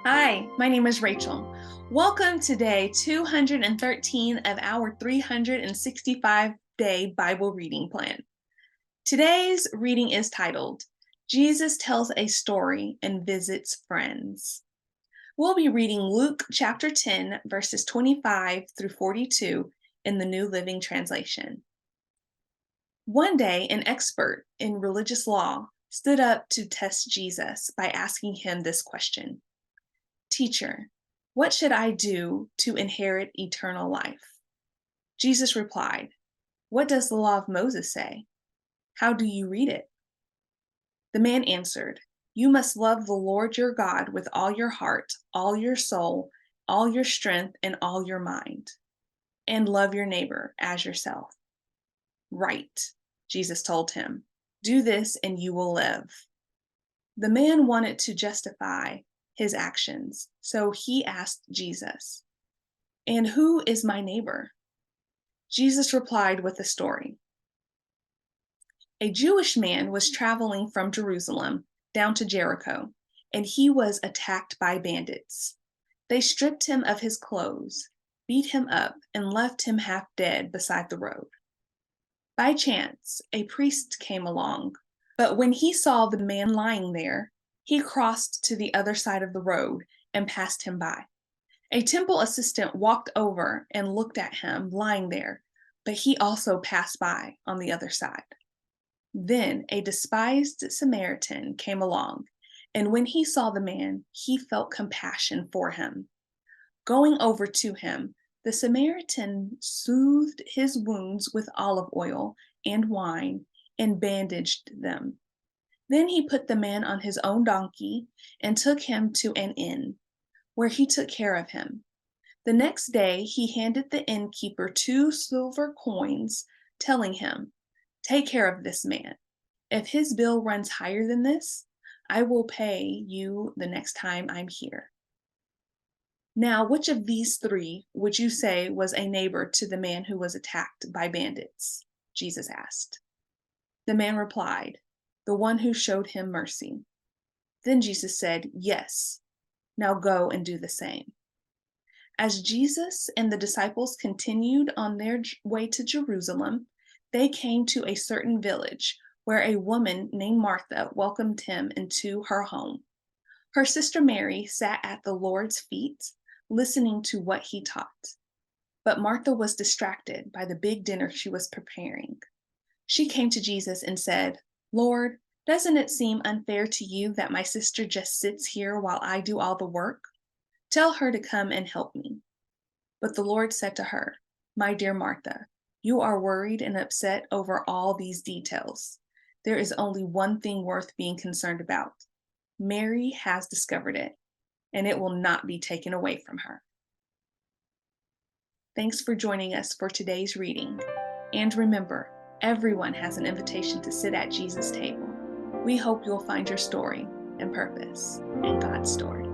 Hi, my name is Rachel. Welcome to day 213 of our 365-day Bible reading plan. Today's reading is titled, Jesus Tells a Story and Visits Friends. We'll be reading Luke chapter 10, verses 25 through 42 in the New Living Translation. One day, an expert in religious law stood up to test Jesus by asking him this question. Teacher, what should I do to inherit eternal life? Jesus replied, What does the law of Moses say? How do you read it? The man answered, You must love the Lord your God with all your heart, all your soul, all your strength, and all your mind, and love your neighbor as yourself. Right, Jesus told him. Do this and you will live. The man wanted to justify his actions, so he asked Jesus, And who is my neighbor? Jesus replied with a story. A Jewish man was traveling from Jerusalem down to Jericho, and he was attacked by bandits. They stripped him of his clothes, beat him up, and left him half dead beside the road. By chance, a priest came along, but when he saw the man lying there, he crossed to the other side of the road and passed him by. A temple assistant walked over and looked at him lying there, but he also passed by on the other side. Then a despised Samaritan came along, and when he saw the man, he felt compassion for him. Going over to him, the Samaritan soothed his wounds with olive oil and wine and bandaged them. Then he put the man on his own donkey and took him to an inn, where he took care of him. The next day he handed the innkeeper 2 silver coins, telling him, Take care of this man. If his bill runs higher than this, I will pay you the next time I'm here. Now, which of these 3 would you say was a neighbor to the man who was attacked by bandits? Jesus asked. The man replied, The one who showed him mercy. Then Jesus said, Yes, now go and do the same. As Jesus and the disciples continued on their way to Jerusalem, they came to a certain village where a woman named Martha welcomed him into her home. Her sister Mary sat at the Lord's feet, listening to what he taught. But Martha was distracted by the big dinner she was preparing. She came to Jesus and said, Lord, doesn't it seem unfair to you that my sister just sits here while I do all the work? Tell her to come and help me. But the Lord said to her, My dear Martha, you are worried and upset over all these details. There is only one thing worth being concerned about. Mary has discovered it, and it will not be taken away from her. Thanks for joining us for today's reading. And remember, everyone has an invitation to sit at Jesus' table. We hope you'll find your story and purpose in God's story.